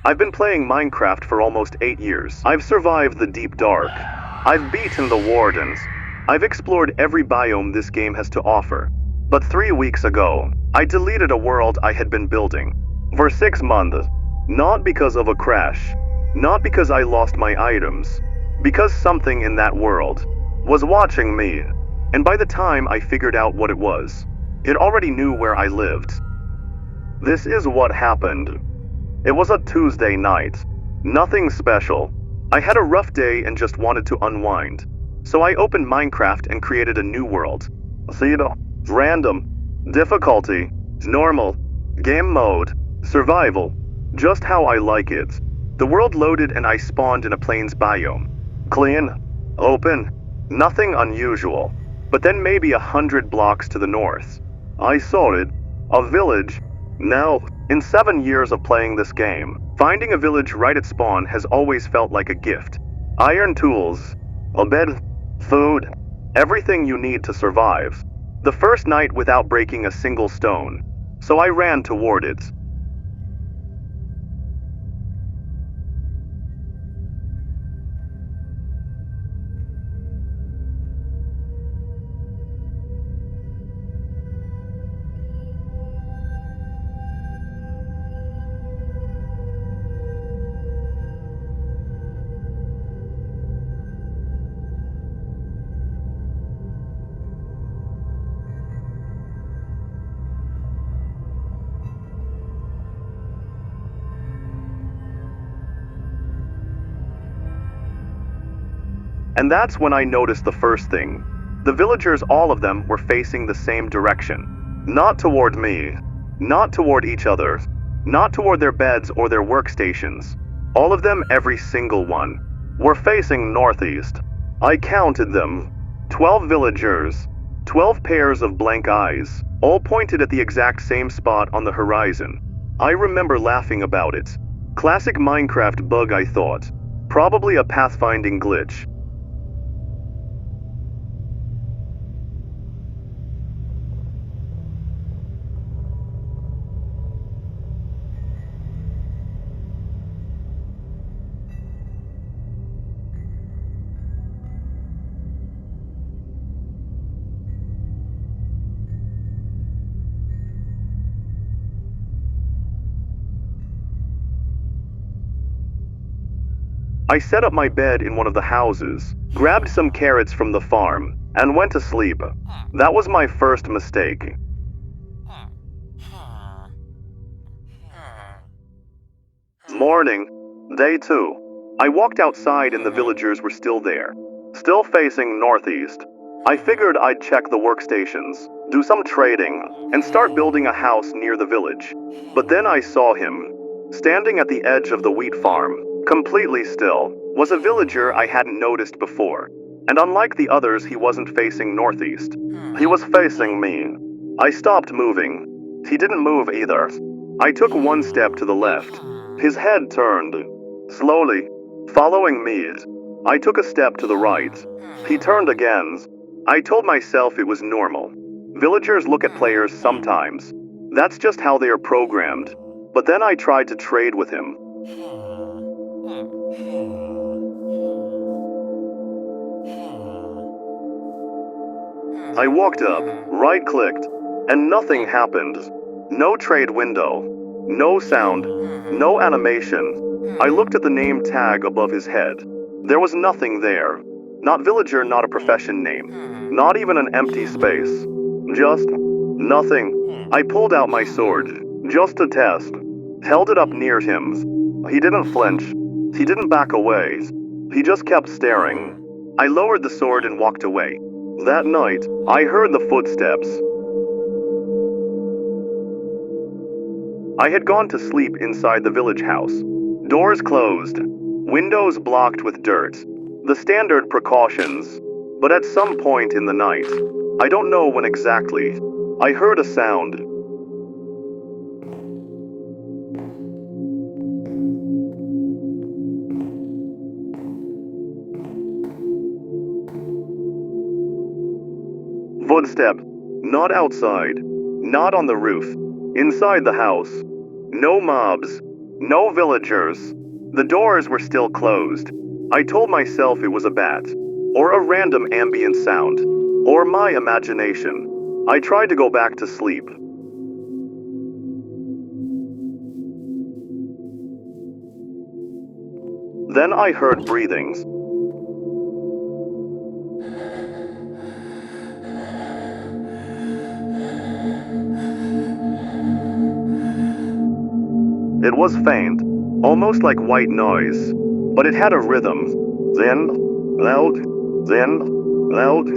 I've been playing Minecraft for almost 8 years. I've survived the deep dark. I've beaten the wardens. I've explored every biome this game has to offer. But 3 weeks ago, I deleted a world I had been building. For 6 months. Not because of a crash. Not because I lost my items. Because something in that world was watching me. And by the time I figured out what it was, it already knew where I lived. This is what happened. It was a Tuesday night. Nothing special. I had a rough day and just wanted to unwind. So I opened Minecraft and created a new world. Random. Difficulty. Normal. Game mode. Survival. Just how I like it. The world loaded and I spawned in a plains biome. Clean. Open. Nothing unusual. But then maybe 100 blocks to the north, I saw it. A village. Now, in 7 years of playing this game, finding a village right at spawn has always felt like a gift. Iron tools, a bed, food, everything you need to survive. The first night without breaking a single stone, so I ran toward it. And that's when I noticed the first thing. The villagers, all of them, were facing the same direction. Not toward me. Not toward each other. Not toward their beds or their workstations. All of them, every single one, were facing northeast. I counted them. 12 villagers. 12 pairs of blank eyes, all pointed at the exact same spot on the horizon. I remember laughing about it. Classic Minecraft bug, I thought. Probably a pathfinding glitch. I set up my bed in one of the houses, grabbed some carrots from the farm, and went to sleep. That was my first mistake. Morning, day 2. I walked outside and the villagers were still there, still facing northeast. I figured I'd check the workstations, do some trading, and start building a house near the village. But then I saw him, standing at the edge of the wheat farm. Completely still, was a villager I hadn't noticed before. And unlike the others, he wasn't facing northeast. He was facing me. I stopped moving. He didn't move either. I took one step to the left. His head turned. Slowly, following me. I took a step to the right. He turned again. I told myself it was normal. Villagers look at players sometimes. That's just how they are programmed. But then I tried to trade with him. I walked up, right-clicked, and nothing happened. No trade window, no sound, no animation. I looked at the name tag above his head. There was nothing there. Not villager, not a profession name. Not even an empty space. Just nothing. I pulled out my sword, just to test. Held it up near him. He didn't flinch. He didn't back away. He just kept staring. I lowered the sword and walked away. That night, I heard the footsteps. I had gone to sleep inside the village house. Doors closed. Windows blocked with dirt. The standard precautions. But at some point in the night, I don't know when exactly, I heard a sound. Footsteps. Not outside. Not on the roof. Inside the house. No mobs. No villagers. The doors were still closed. I told myself it was a bat, or a random ambient sound, or my imagination. I tried to go back to sleep. Then I heard breathings. It was faint, almost like white noise, but it had a rhythm. Then, loud, then, loud,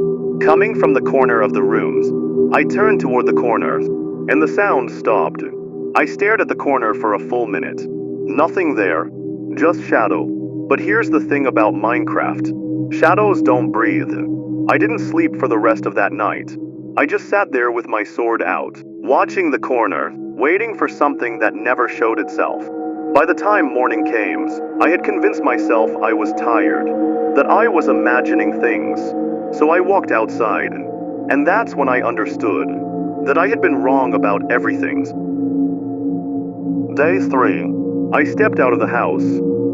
coming from the corner of the rooms. I turned toward the corner, and the sound stopped. I stared at the corner for a full minute. Nothing there, just shadow. But here's the thing about Minecraft. Shadows don't breathe. I didn't sleep for the rest of that night. I just sat there with my sword out, watching the corner, waiting for something that never showed itself. By the time morning came, I had convinced myself I was tired, that I was imagining things. So I walked outside, and that's when I understood that I had been wrong about everything. Day 3. I stepped out of the house,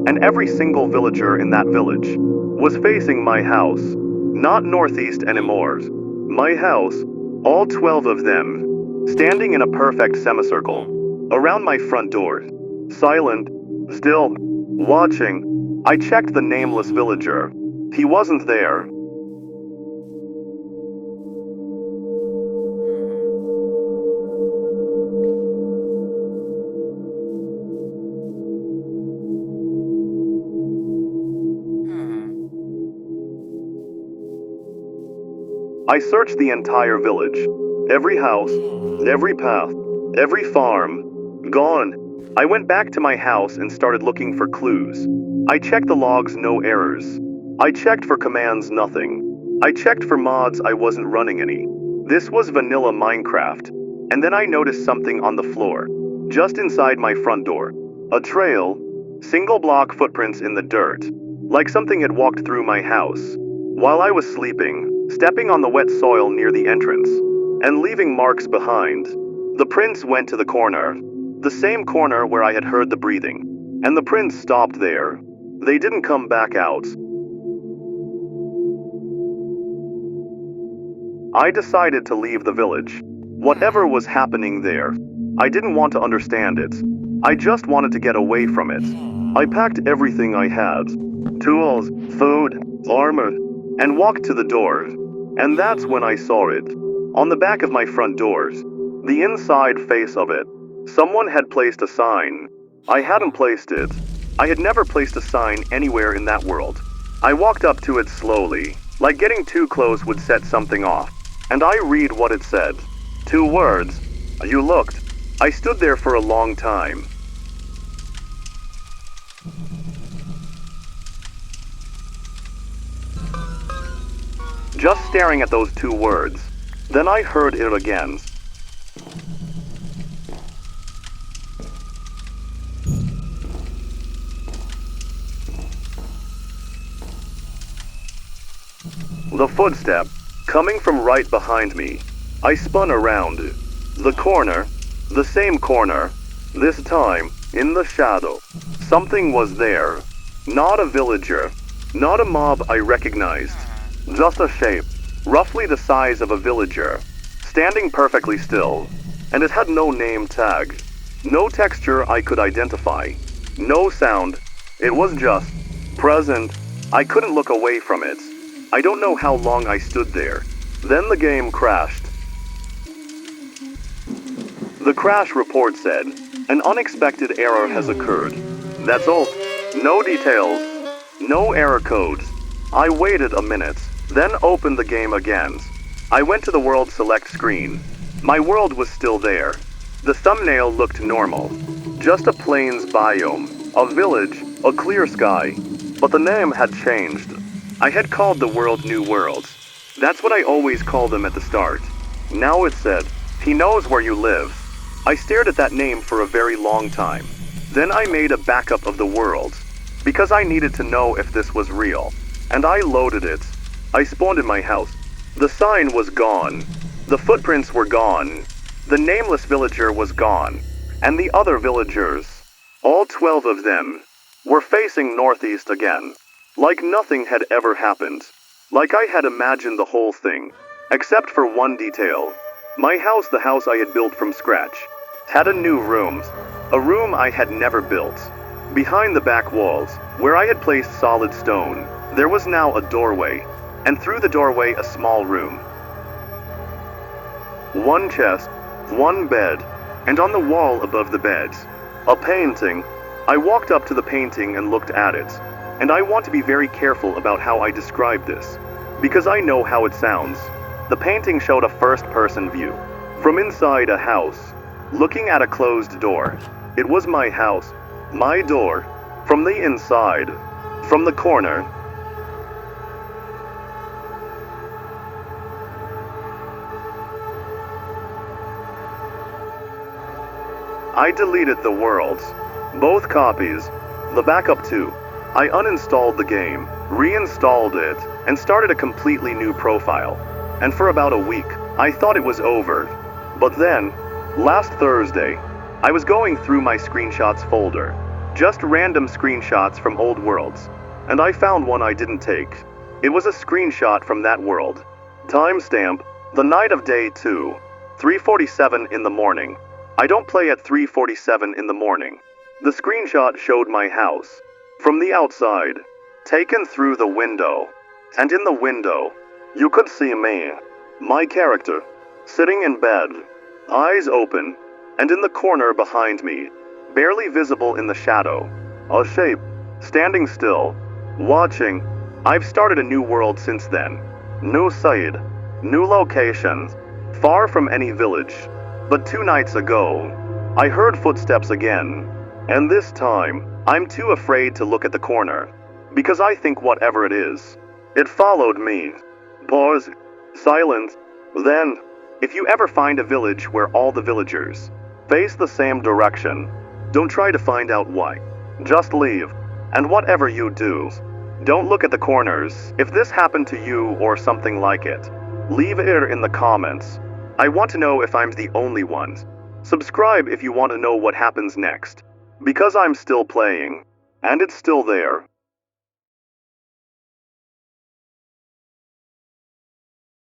and every single villager in that village was facing my house, not northeast anymore. My house, all 12 of them, standing in a perfect semicircle, around my front door, silent, still, watching. I checked the nameless villager. He wasn't there. I searched the entire village. Every house, every path, every farm. Gone. I went back to my house and started looking for clues. I checked the logs, no errors. I checked for commands, nothing. I checked for mods, I wasn't running any. This was vanilla Minecraft. And then I noticed something on the floor, just inside my front door. A trail, single block footprints in the dirt, like something had walked through my house. While I was sleeping, stepping on the wet soil near the entrance, and leaving marks behind. The prints went to the corner, the same corner where I had heard the breathing, and the prints stopped there. They didn't come back out. I decided to leave the village. Whatever was happening there, I didn't want to understand it. I just wanted to get away from it. I packed everything I had, tools, food, armor, and walked to the door. And that's when I saw it. On the back of my front doors, the inside face of it, someone had placed a sign. I hadn't placed it. I had never placed a sign anywhere in that world. I walked up to it slowly, like getting too close would set something off. And I read what it said. 2 words. You looked. I stood there for a long time. Just staring at those 2 words. Then I heard it again. The footstep, coming from right behind me. I spun around. The corner, the same corner, this time, in the shadow. Something was there. Not a villager, not a mob I recognized. Just a shape, roughly the size of a villager, standing perfectly still, and it had no name tag, no texture I could identify, no sound. It was just present. I couldn't look away from it. I don't know how long I stood there. Then the game crashed. The crash report said, an unexpected error has occurred. That's all. No details, no error codes. I waited a minute, then opened the game again. I went to the world select screen. My world was still there. The thumbnail looked normal. Just a plains biome, a village, a clear sky. But the name had changed. I had called the world New Worlds. That's what I always called them at the start. Now it said, he knows where you live. I stared at that name for a very long time. Then I made a backup of the world, because I needed to know if this was real. And I loaded it. I spawned in my house. The sign was gone. The footprints were gone. The nameless villager was gone. And the other villagers. All 12 of them were facing northeast again, like nothing had ever happened. Like I had imagined the whole thing, except for one detail. My house, the house I had built from scratch, had a new room, a room I had never built. Behind the back walls, where I had placed solid stone, there was now a doorway, and through the doorway a small room. One chest, one bed, and on the wall above the beds, a painting. I walked up to the painting and looked at it, and I want to be very careful about how I describe this, because I know how it sounds. The painting showed a first-person view, from inside a house, looking at a closed door. It was my house, my door, from the inside, from the corner. I deleted the worlds, both copies, the backup too. I uninstalled the game, reinstalled it, and started a completely new profile. And for about a week, I thought it was over. But then, last Thursday, I was going through my screenshots folder, just random screenshots from old worlds, and I found one I didn't take. It was a screenshot from that world. Timestamp, the night of day 2, 3:47 in the morning. I don't play at 3:47 in the morning. The screenshot showed my house, from the outside, taken through the window, and in the window, you could see me, my character, sitting in bed, eyes open, and in the corner behind me, barely visible in the shadow, a shape, standing still, watching. I've started a new world since then. New site, new locations, far from any village. But 2 nights ago, I heard footsteps again, and this time, I'm too afraid to look at the corner, because I think whatever it is, it followed me. Pause, silence, then, if you ever find a village where all the villagers face the same direction, don't try to find out why. Just leave, and whatever you do, don't look at the corners. If this happened to you or something like it, leave it in the comments. I want to know if I'm the only one. Subscribe if you want to know what happens next, because I'm still playing, and it's still there.